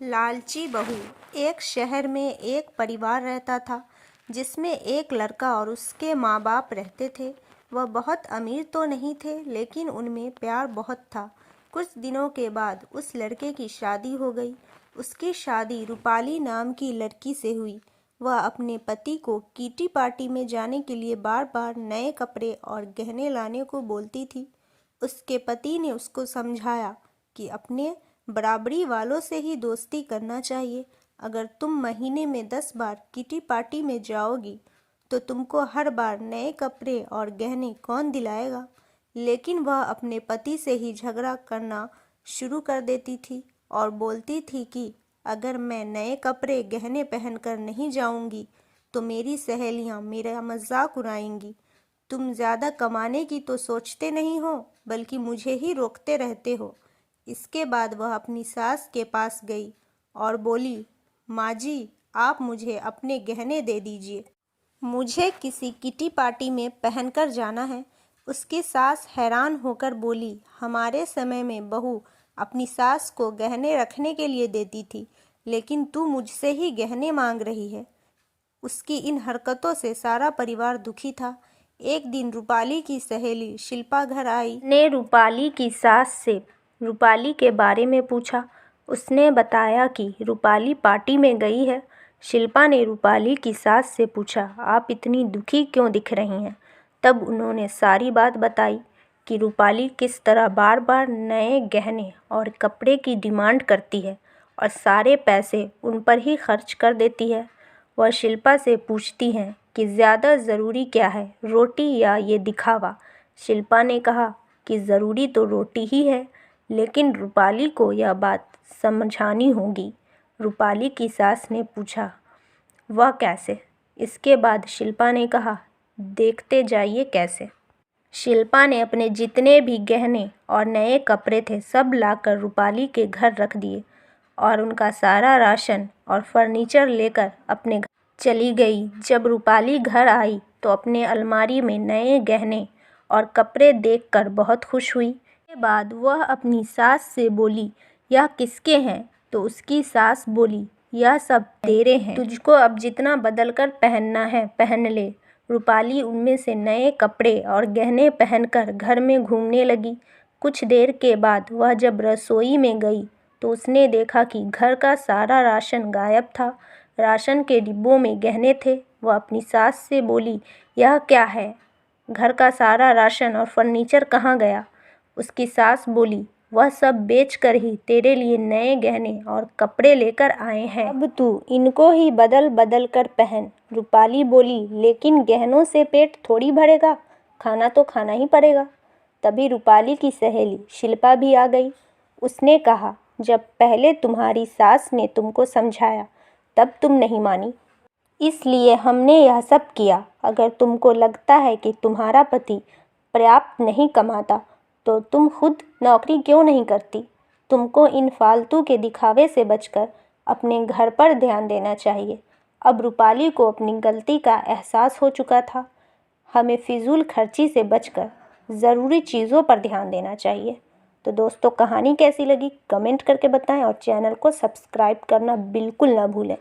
लालची बहू। एक शहर में एक परिवार रहता था जिसमें एक लड़का और उसके माँ बाप रहते थे। वह बहुत अमीर तो नहीं थे, लेकिन उनमें प्यार बहुत था। कुछ दिनों के बाद उस लड़के की शादी हो गई। उसकी शादी रूपाली नाम की लड़की से हुई। वह अपने पति को किटी पार्टी में जाने के लिए बार बार नए कपड़े और गहने लाने को बोलती थी। उसके पति ने उसको समझाया कि अपने बराबरी वालों से ही दोस्ती करना चाहिए। अगर तुम महीने में 10 बार किटी पार्टी में जाओगी तो तुमको हर बार नए कपड़े और गहने कौन दिलाएगा। लेकिन वह अपने पति से ही झगड़ा करना शुरू कर देती थी और बोलती थी कि अगर मैं नए कपड़े गहने पहनकर नहीं जाऊंगी तो मेरी सहेलियां मेरा मजाक उड़ाएंगी। तुम ज़्यादा कमाने की तो सोचते नहीं हो, बल्कि मुझे ही रोकते रहते हो। इसके बाद वह अपनी सास के पास गई और बोली, माँ जी, आप मुझे अपने गहने दे दीजिए, मुझे किसी किटी पार्टी में पहनकर जाना है। उसकी सास हैरान होकर बोली, हमारे समय में बहू अपनी सास को गहने रखने के लिए देती थी, लेकिन तू मुझसे ही गहने मांग रही है। उसकी इन हरकतों से सारा परिवार दुखी था। एक दिन रूपाली की सहेली शिल्पा घर आई ने रूपाली की सास से रूपाली के बारे में पूछा। उसने बताया कि रूपाली पार्टी में गई है। शिल्पा ने रूपाली की सास से पूछा, आप इतनी दुखी क्यों दिख रही हैं। तब उन्होंने सारी बात बताई कि रूपाली किस तरह बार बार नए गहने और कपड़े की डिमांड करती है और सारे पैसे उन पर ही खर्च कर देती है। वह शिल्पा से पूछती हैं कि ज़्यादा ज़रूरी क्या है, रोटी या ये दिखावा। शिल्पा ने कहा कि ज़रूरी तो रोटी ही है, लेकिन रूपाली को यह बात समझानी होगी। रूपाली की सास ने पूछा, वह कैसे। इसके बाद शिल्पा ने कहा, देखते जाइए कैसे। शिल्पा ने अपने जितने भी गहने और नए कपड़े थे सब लाकर रूपाली के घर रख दिए और उनका सारा राशन और फर्नीचर लेकर अपने घर चली गई। जब रूपाली घर आई तो अपने अलमारी में नए गहने और कपड़े देखकर बहुत खुश हुई। इसके बाद वह अपनी सास से बोली, यह किसके हैं। तो उसकी सास बोली, यह सब तेरे हैं, तुझको अब जितना बदल कर पहनना है पहन ले। रूपाली उनमें से नए कपड़े और गहने पहनकर घर में घूमने लगी। कुछ देर के बाद वह जब रसोई में गई तो उसने देखा कि घर का सारा राशन गायब था। राशन के डिब्बों में गहने थे। वह अपनी सास से बोली, यह क्या है, घर का सारा राशन और फर्नीचर कहाँ गया। उसकी सास बोली, वह सब बेचकर ही तेरे लिए नए गहने और कपड़े लेकर आए हैं, अब तू इनको ही बदल बदल कर पहन। रूपाली बोली, लेकिन गहनों से पेट थोड़ी भरेगा, खाना तो खाना ही पड़ेगा। तभी रूपाली की सहेली शिल्पा भी आ गई। उसने कहा, जब पहले तुम्हारी सास ने तुमको समझाया तब तुम नहीं मानी, इसलिए हमने यह सब किया। अगर तुमको लगता है कि तुम्हारा पति पर्याप्त नहीं कमाता तो तुम खुद नौकरी क्यों नहीं करती। तुमको इन फालतू के दिखावे से बचकर अपने घर पर ध्यान देना चाहिए। अब रूपाली को अपनी गलती का एहसास हो चुका था। हमें फिजूल खर्ची से बचकर ज़रूरी चीज़ों पर ध्यान देना चाहिए। तो दोस्तों, कहानी कैसी लगी कमेंट करके बताएं और चैनल को सब्सक्राइब करना बिल्कुल ना भूलें।